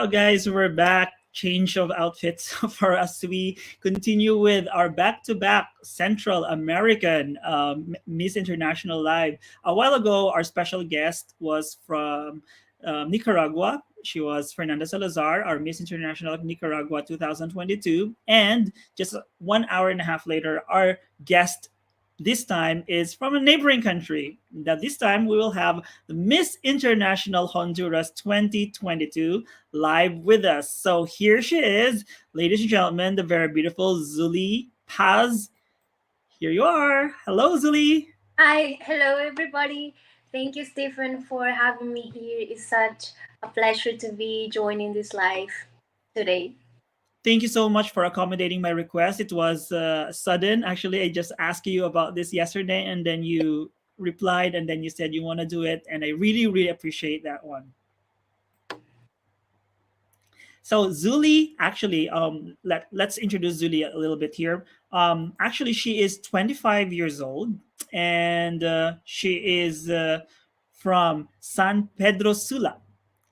guys, we're back. Change of outfits for us. We continue with our back-to-back Central American Miss International Live. A while ago, our special guest was from Nicaragua. She was Fernanda Salazar, our Miss International of Nicaragua 2022. And just 1 hour and a half later, our guest this time is from a neighboring country. Now, this time we will have the Miss International Honduras 2022 live with us. So here she is, ladies and gentlemen, the very beautiful Zully Paz. Here you are. Hello, Zully. Hi, hello everybody. Thank you, Stephen, for having me here. It's such a pleasure to be joining this live today. Thank you so much for accommodating my request. It was sudden. Actually, I just asked you about this yesterday, and then you replied, and then you said you want to do it, and I really, really appreciate that one. So Zully, actually, let's introduce Zully a little bit here. Actually, she is 25 years old, and she is from San Pedro Sula.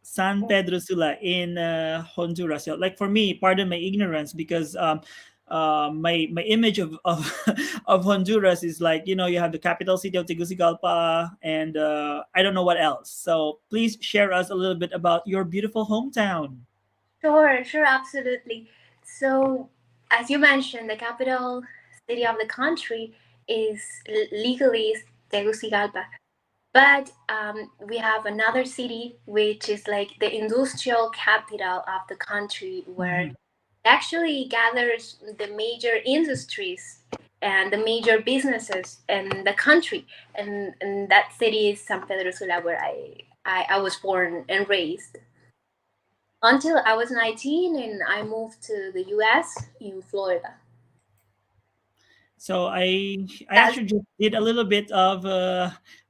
San Pedro Sula in Honduras. So, like for me, pardon my ignorance, because my image of of Honduras is like, you have the capital city of Tegucigalpa, and I don't know what else. So please share us a little bit about your beautiful hometown. Sure, absolutely. So, as you mentioned, the capital city of the country is legally Tegucigalpa. But we have another city which is like the industrial capital of the country where Mhm. actually gathers the major industries and the major businesses in the country. And that city is San Pedro Sula, where I was born and raised. Until I was 19 and I moved to the US in Florida. So I That's actually just did a little bit of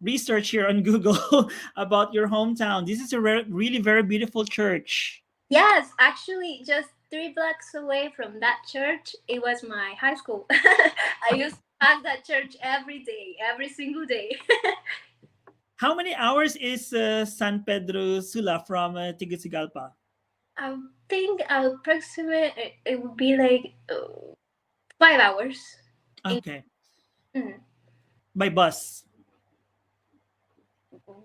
research here on Google about your hometown. This is a really very beautiful church. Yes, actually, just 3 blocks away from that church, it was my high school. I used to pass that church every day, every single day. How many hours is San Pedro Sula from Tegucigalpa? I think approximate it would be like 5 hours. In, Okay, mm, by bus.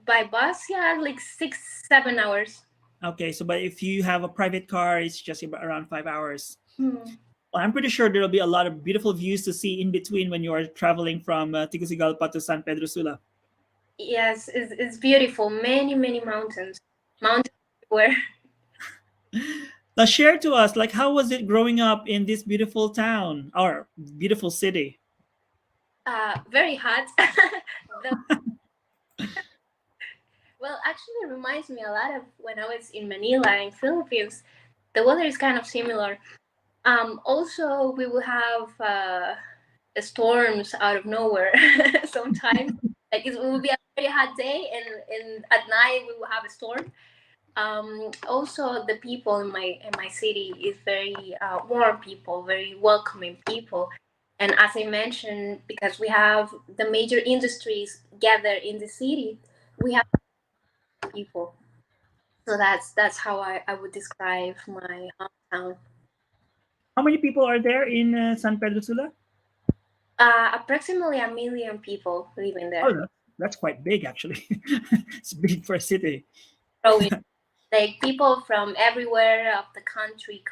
by bus, yeah, like 6, 7 hours. Okay, so but if you have a private car, it's just about around 5 hours. Hmm. Well, I'm pretty sure there will be a lot of beautiful views to see in between when you are traveling from Tegucigalpa to San Pedro Sula. Yes, it's beautiful. Many mountains everywhere. Now, share to us, like, how was it growing up in this beautiful town or beautiful city? Very hot. the Well, actually, it reminds me a lot of when I was in Manila in Philippines. The weather is kind of similar. Also, we will have storms out of nowhere sometimes. Like it will be a very hot day, and at night we will have a storm. Also, the people in my city is very warm people, very welcoming people. And as I mentioned, because we have the major industries gathered in the city, we have people. So that's how I would describe my hometown. How many people are there in San Pedro Sula? Approximately 1 million people living Oh, there. that's quite big actually. It's big for a city. Growing, like people from everywhere of the country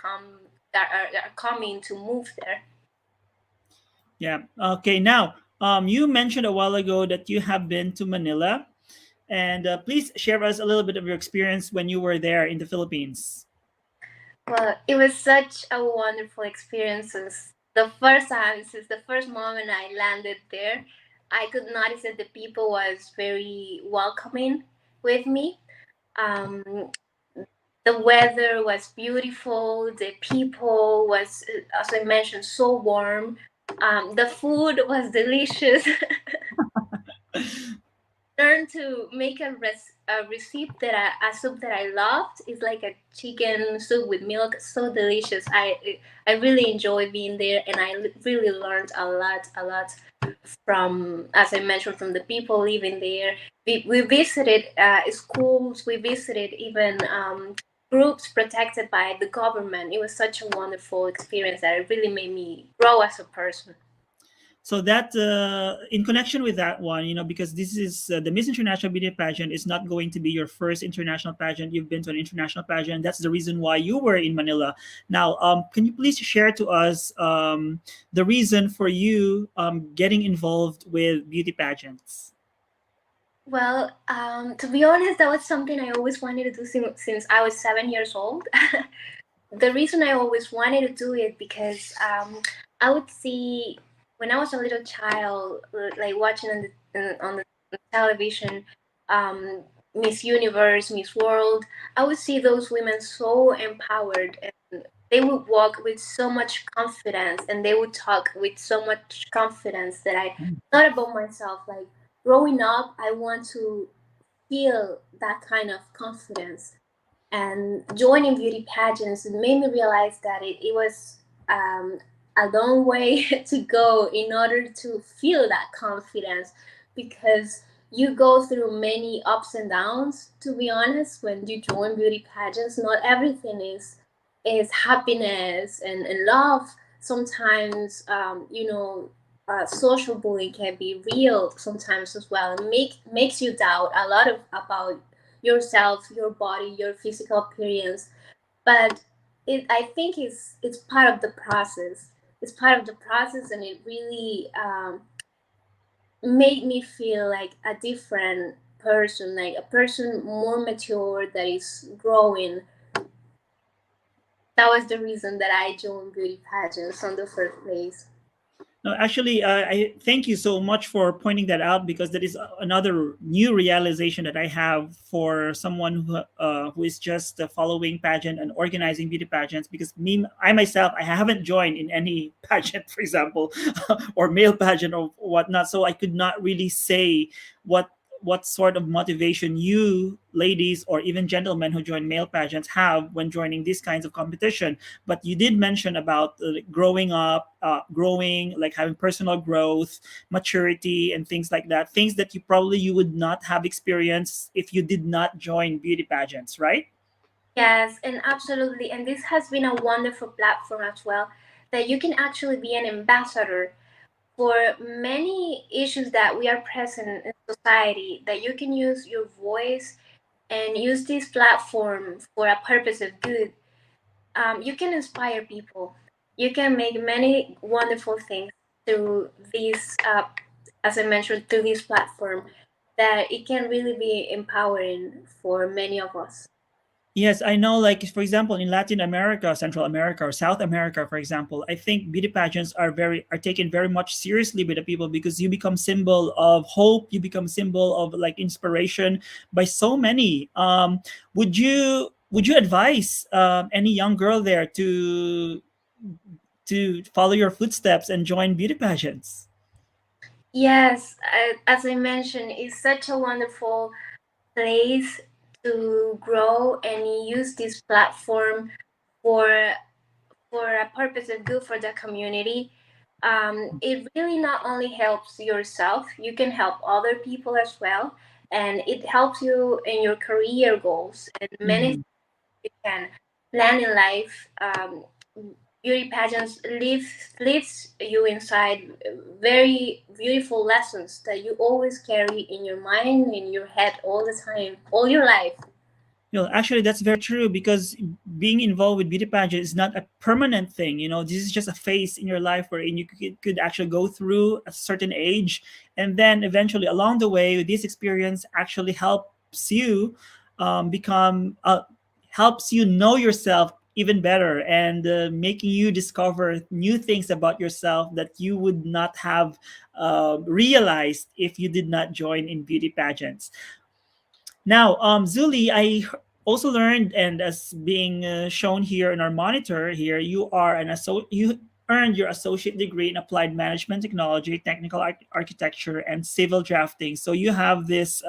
are coming to move there. Yeah. Okay. Now, you mentioned a while ago that you have been to Manila, and please share us a little bit of your experience when you were there in the Philippines. Well, it was such a wonderful experience since the first time, since the first moment I landed there. I could notice that the people was very welcoming with me. Um, the weather was beautiful. The people was, as I mentioned, so warm. The food was delicious. Learned to make a recipe a soup that I loved. It's like a chicken soup with milk, so delicious. I really enjoy being there, and really learned a lot from, as I mentioned, from the people living there. We visited schools. We visited even groups protected by the government. It was such a wonderful experience that it really made me grow as a person. So that in connection with that one, because this is the Miss International Beauty Pageant is not going to be your first international pageant. You've been to an international pageant. That's the reason why you were in Manila. Now, can you please share to us the reason for you getting involved with beauty pageants? Well, to be honest, that was something I always wanted to do since I was 7 years old. The reason I always wanted to do it because I would see when I was a little child, like watching on the television, um, Miss Universe, Miss World. I would see those women so empowered, and they would walk with so much confidence, and they would talk with so much confidence that I thought about myself. Like growing up, I want to feel that kind of confidence, and joining beauty pageants made me realize that it was um, a long way to go in order to feel that confidence, because you go through many ups and downs. To be honest, when you join beauty pageants, not everything is happiness and love. Sometimes social bullying can be real sometimes as well, and makes you doubt a lot of about yourself, your body, your physical appearance. But I think it's part of the process. It's part of the process, and it really made me feel like a different person, like a person more mature that is growing. That was the reason that I joined beauty pageants on the first place. No, actually, I thank you so much for pointing that out because that is another new realization that I have for someone who is just following pageant and organizing beauty pageants. Because I myself, I haven't joined in any pageant, for example, or male pageant or whatnot. So I could not really say what what sort of motivation you ladies or even gentlemen who join male pageants have when joining these kinds of competition. But you did mention about growing up, growing, like having personal growth, maturity, and things like that. Things that you would not have experienced if you did not join beauty pageants, right? Yes, and absolutely. And this has been a wonderful platform as well, that you can actually be an ambassador for many issues that we are present in society, that you can use your voice and use this platform for a purpose of good. You can inspire people. You can make many wonderful things through this, as I mentioned, through this platform, that it can really be empowering for many of us. Yes, I know. Like for example, in Latin America, Central America, or South America, for example, I think beauty pageants are taken very much seriously by the people because you become symbol of hope. You become symbol of like inspiration by so many. Would you advise any young girl there to follow your footsteps and join beauty pageants? Yes, as I mentioned, it's such a wonderful place to grow and use this platform for a purpose of good for the community. It really not only helps yourself, you can help other people as well, and it helps you in your career goals and many Mhm. things you can plan in life. Beauty pageants leaves you inside very beautiful lessons that you always carry in your mind, in your head all the time, all your life. Actually, that's very true because being involved with beauty pageant is not a permanent thing. This is just a phase in your life wherein you could actually go through a certain age, and then eventually along the way, this experience actually become helps you know yourself even better and making you discover new things about yourself that you would not have realized if you did not join in beauty pageants. Now, Zuli, also learned, and as being shown here in our monitor here, you earned your associate degree in applied management technology, technical architecture, and civil drafting. So you have this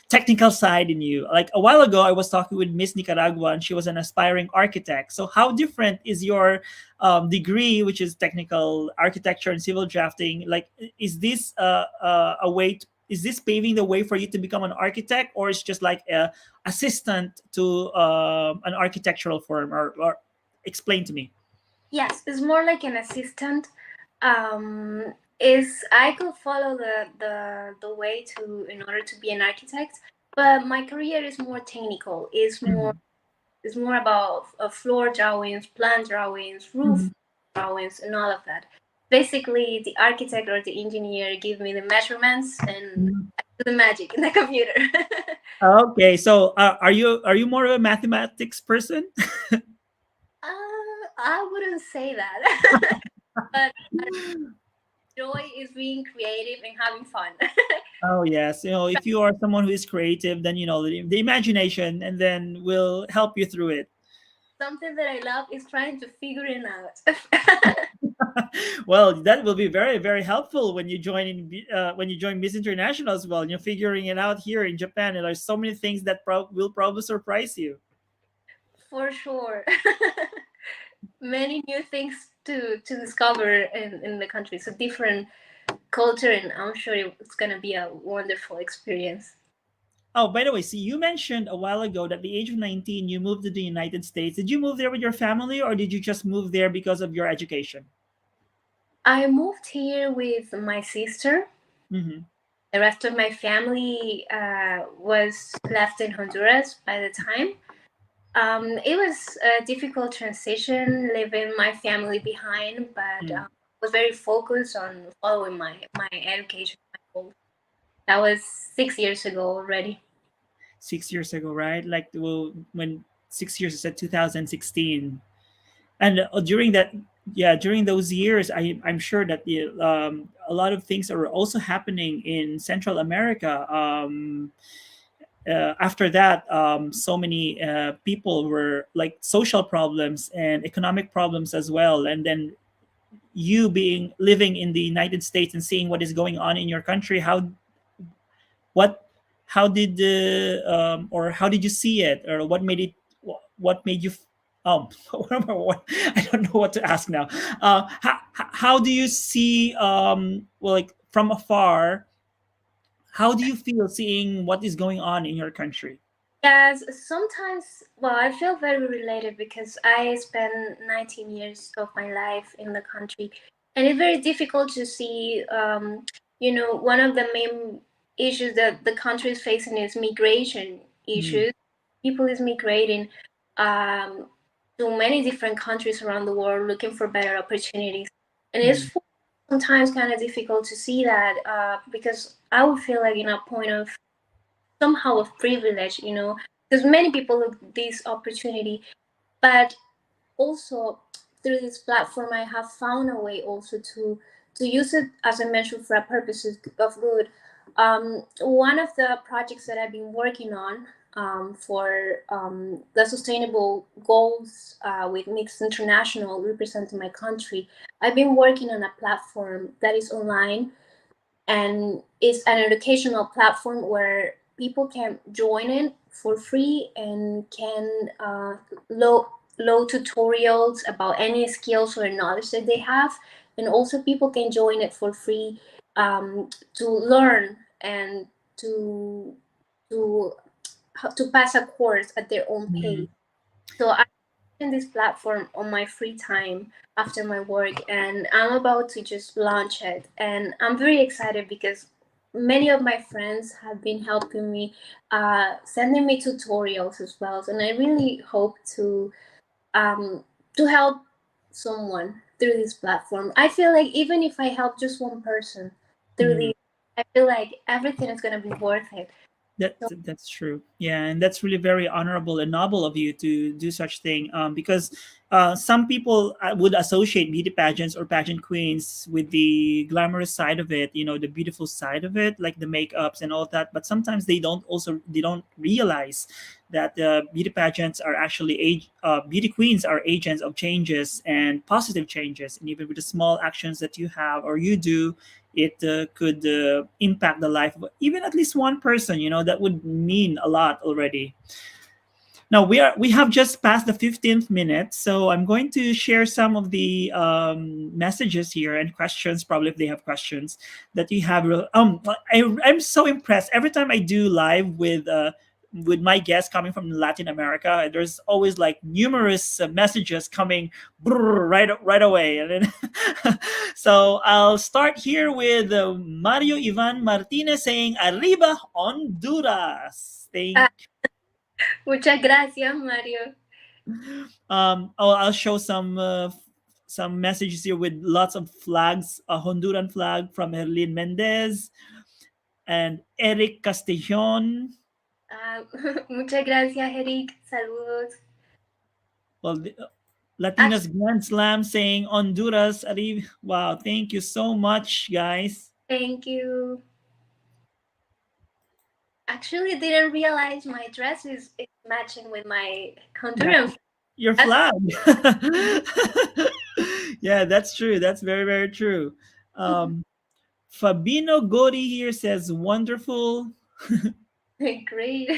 technical side in you. Like a while ago, I was talking with Miss Nicaragua, and she was an aspiring architect. So how different is your degree, which is technical architecture and civil drafting? Like, is this a way is this paving the way for you to become an architect, or it's just like a assistant to an architectural firm, or explain to me. Yes, it's more like an assistant. Is I could follow the way to in order to be an architect, but my career is more technical. Mhm. It's more about floor drawings, plan drawings, roof Mhm. drawings, and all of that. Basically, the architect or the engineer give me the measurements and Mhm. I do the magic in the computer. Okay, so are you more of a mathematics person? I wouldn't say that, but joy is being creative and having fun. Oh yes, if you are someone who is creative, then the imagination, and then will help you through it. Something that I love is trying to figure it out. Well, that will be very, very helpful when you when you join Miss International as well. You're figuring it out here in Japan, and there's so many things that will probably surprise you. For sure. Many new things to discover in the country. It's a different culture, and I'm sure it's gonna be a wonderful experience. Oh, by the way, see, you mentioned a while ago that at the age of 19, you moved to the United States. Did you move there with your family, or did you just move there because of your education? I moved here with my sister. Mm-hmm. The rest of my family was left in Honduras by the time. It was a difficult transition, leaving my family behind, but Mm. was very focused on following my education, my goals. That was 6 years ago already. 6 years ago, right? Like, well, when 6 years is at 2016, and during that, yeah, during those years, I'm sure that a lot of things are also happening in Central America. After that, so many people were like social problems and economic problems as well, and then you being living in the United States and seeing what is going on in your country, what how did the or how did you see it, or what made it, what made you what, I don't know what to ask now. How do you see, well, like from afar, how do you feel seeing what is going on in your country? Yes, sometimes, well, I feel very related because I spent 19 years of my life in the country, and it's very difficult to see. One of the main issues that the country is facing is migration Mm, issues. People is migrating um, to many different countries around the world looking for better opportunities, and mm, sometimes kind of difficult to see that because I would feel like in a point of somehow of privilege, because many people look this opportunity, but also through this platform, I have found a way also to use it as I mentioned for purposes of good. One of the projects that I've been working on for the sustainable goals with Mixed International representing my country, I've been working on a platform that is online and it's an educational platform where people can join it for free and can load tutorials about any skills or knowledge that they have, and also people can join it for free to learn and to to to pass a course at their own mm, pace. So I in this platform on my free time after my work, and I'm about to just launch it, and I'm very excited because many of my friends have been helping me, sending me tutorials as well, and I really hope um, to help someone through this platform. I feel like even if I help just one person through mm. this, I feel like everything is going to be worth it. So That's true. Yeah, and that's really very honorable and noble of you to do such thing. Because some people would associate beauty pageants or pageant queens with the glamorous side of it, the beautiful side of it, like the makeups and all that. But sometimes they don't realize that beauty pageants are actually beauty queens are agents of changes and positive changes, and even with the small actions that you have or you do, it could impact the life of even at least one person. That would mean a lot already. Now we have just passed the 15th minute, so I'm going to share some of the messages here and questions, probably if they have questions that you have. I'm so impressed every time I do live with my guests coming from Latin America. There's always like numerous messages coming right away, and then so I'll start here with Mario Ivan Martinez saying "Arriba Honduras." Ah, muchas gracias, Mario. I'll show some messages here with lots of flags. A Honduran flag from Herlin Mendez and Eric Castellon. Ah, muchas gracias, Eric. Saludos. Well, Actually, Latinas Grand Slam saying Honduras. Wow, thank you so much, guys. thank you. Actually, didn't realize my dress is matching with my Yeah, Honduran flag. your That's flag. Yeah, that's true. That's very, very true. Um, Fabino Gori here says wonderful. great.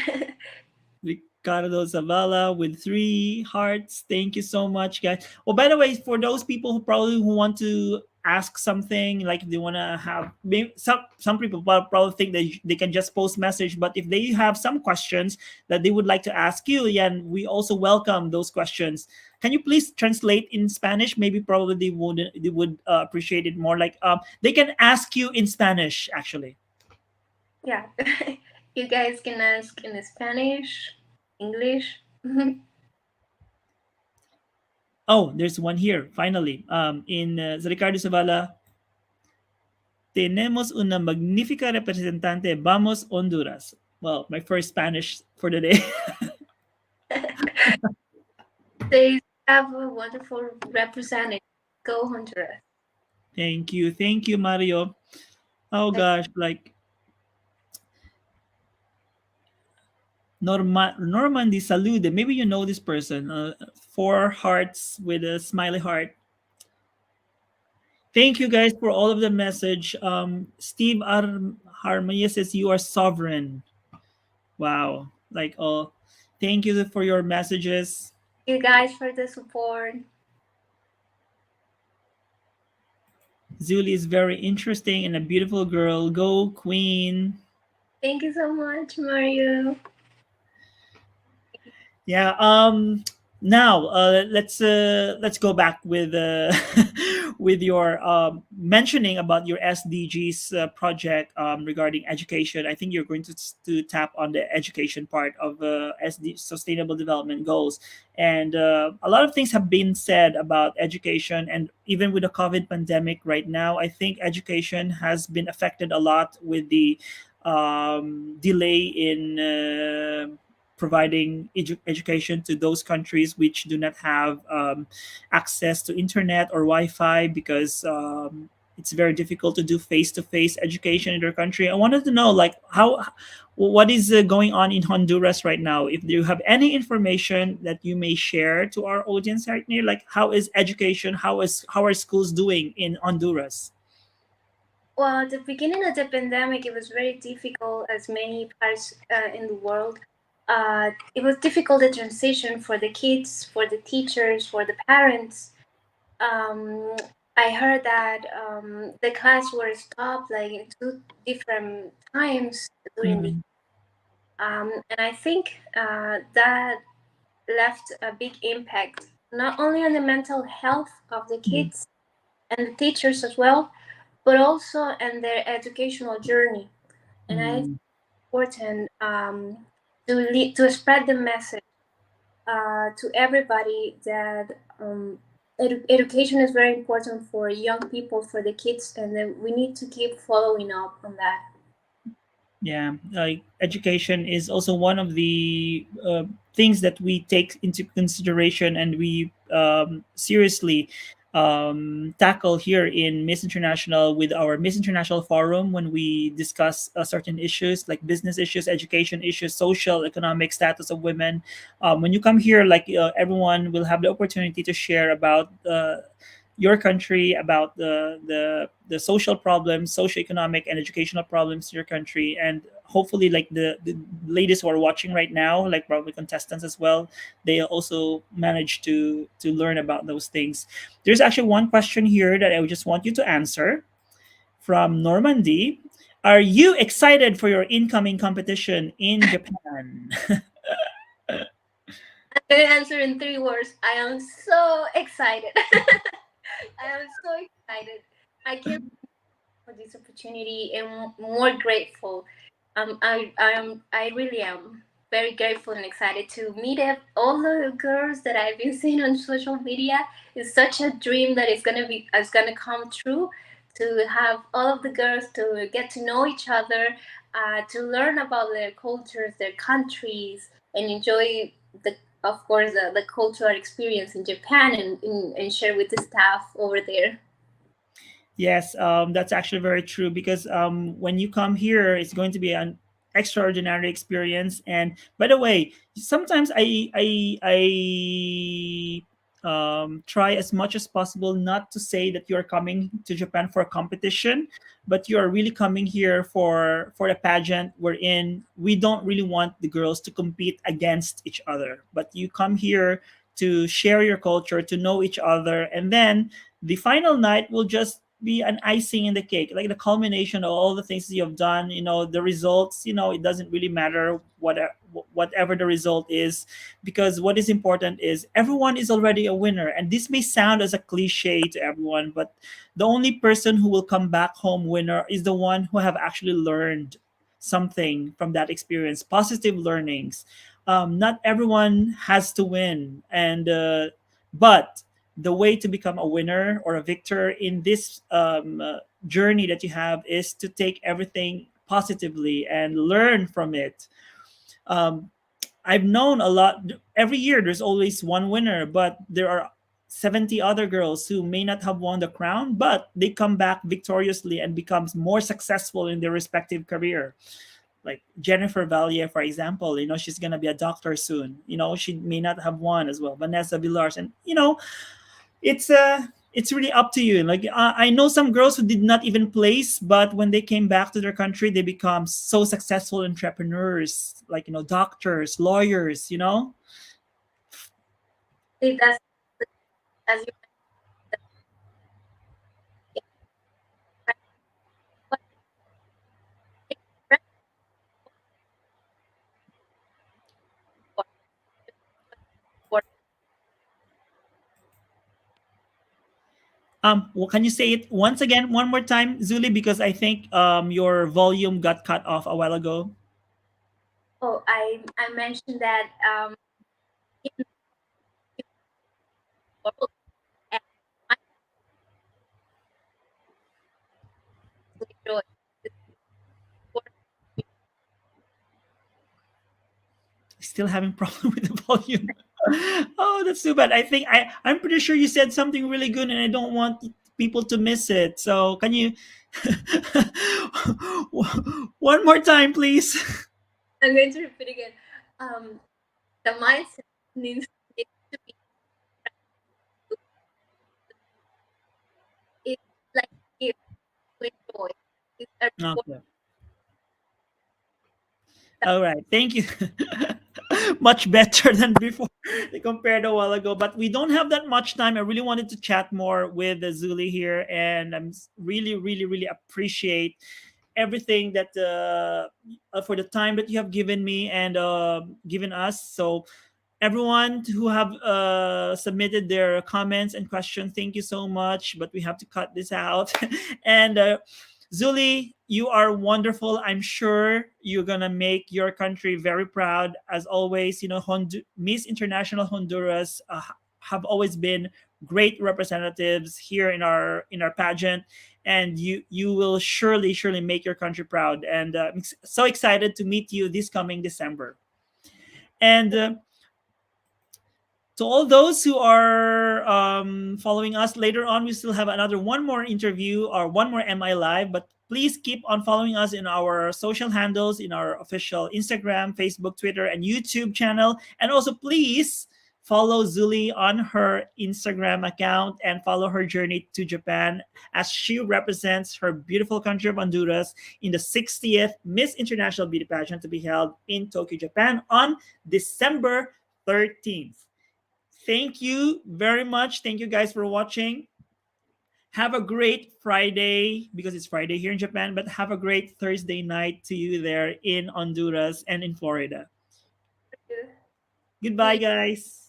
Ricardo Zavala with 3 hearts. Thank you so much, guys. Well, by the way, for those people who want to ask something, like they want to have some people probably think they can just post message, but if they have some questions that they would like to ask you, yeah, and we also welcome those questions. Can you please translate in Spanish? Maybe probably they would appreciate it more. Like they can ask you in Spanish actually. Yeah. You guys can ask in Spanish, English. Oh, there's one here finally. In Ricardo Zavala, tenemos una magnífica representante. Vamos Honduras. Well, my first Spanish for the day. They have a wonderful representative. Go Honduras. Thank you, Mario. Oh gosh, like Normandy Salude. Maybe you know this person. 4 hearts with a smiley heart. Thank you guys for all of the message. Steve Harmaya says you are sovereign. Wow. Like oh, thank you for your messages. You guys for the support. Zully is very interesting and a beautiful girl. Go Queen. Thank you so much, Mario. Yeah. Now let's go back with with your mentioning about your SDGs project regarding education. I think you're going to tap on the education part of SD Sustainable Development Goals, and a lot of things have been said about education, and even with the COVID pandemic right now, I think education has been affected a lot with the delay in providing education to those countries which do not have access to internet or Wi-Fi because it's very difficult to do face-to-face education in their country. I wanted to know, like, what is going on in Honduras right now? If you have any information that you may share to our audience right now, like how is education, how are schools doing in Honduras? Well, at the beginning of the pandemic, it was very difficult, as many parts in the world. It was difficult the transition for the kids, for the teachers, for the parents. Um, I heard that the class were stopped like in 2 different times during the Mm, and I think that left a big impact not only on the mental health of the mm, kids and the teachers as well, but also in their educational journey. And I think mm. it's important to spread the message to everybody that education is very important for young people, for the kids, and then we need to keep following up on that. Yeah, like education is also one of the things that we take into consideration and we seriously tackle here in Miss International with our Miss International Forum when we discuss certain issues like business issues, education issues, social, economic status of women. When you come here, like everyone will have the opportunity to share about your country, about the social problems, socioeconomic and educational problems in your country, and hopefully, like the ladies who are watching right now, like probably contestants as well, they also manage to learn about those things. There's actually one question here that I would just want you to answer from Normandy. Are you excited for your incoming competition in Japan? I'm gonna answer in 3 words. I am so excited. I am so excited. I can't for this opportunity and more grateful. I really am very grateful and excited to meet all the girls that I've been seeing on social media. It's such a dream that it's gonna come true. To have all of the girls to get to know each other, to learn about their cultures, their countries, and enjoy the of course the cultural experience in Japan and share with the staff over there. Yes, that's actually very true because when you come here, it's going to be an extraordinary experience. And by the way, sometimes I try as much as possible not to say that you're coming to Japan for a competition, but you are really coming here for a pageant wherein we don't really want the girls to compete against each other, but you come here to share your culture, to know each other, and then the final night will just be an icing in the cake, like the culmination of all the things you have done. The results, it doesn't really matter whatever the result is, because what is important is everyone is already a winner. And this may sound as a cliche to everyone, but the only person who will come back home winner is the one who have actually learned something from that experience, positive learnings. Not everyone has to win, and but the way to become a winner or a victor in this journey that you have is to take everything positively and learn from it. Um, I've known a lot. Every year, there's always one winner, but there are 70 other girls who may not have won the crown, but they come back victoriously and becomes more successful in their respective career. Like Jennifer Valier, for example, she's gonna be a doctor soon. She may not have won as well. Vanessa Villars, and it's really up to you. Like I know some girls who did not even place, but when they came back to their country, they become so successful entrepreneurs, like doctors, lawyers. That's as you Well, can you say it once again, one more time, Zuli? Because I think your volume got cut off a while ago. Oh, I mentioned that in the world and I enjoy this sport. Still having problem with the volume. Oh, that's too bad. I'm pretty sure you said something really good, and I don't want people to miss it. So can you one more time, please? I'm going to repeat again. Um, the mindset needs to be it's like if to enjoy. It's a reward Okay. All right. Thank you. Much better than before compared a while ago. But we don't have that much time. I really wanted to chat more with Zuli here, and I'm really, really, really appreciate everything that for the time that you have given me and given us. So everyone who have submitted their comments and questions, thank you so much. But we have to cut this out. And Zuli, you are wonderful. I'm sure you're gonna make your country very proud. As always, Miss International Honduras have always been great representatives here in our pageant, and you will surely make your country proud. And I'm so excited to meet you this coming December. And to all those who are following us later on, we still have another one more interview or one more MI Live, but please keep on following us in our social handles, in our official Instagram, Facebook, Twitter, and YouTube channel. And also, please follow Zully on her Instagram account and follow her journey to Japan as she represents her beautiful country of Honduras in the 60th Miss International Beauty Pageant to be held in Tokyo, Japan on December 13th. Thank you very much. Thank you guys for watching. Have a great Friday because it's Friday here in Japan, but have a great Thursday night to you there in Honduras and in Florida. Goodbye, See guys.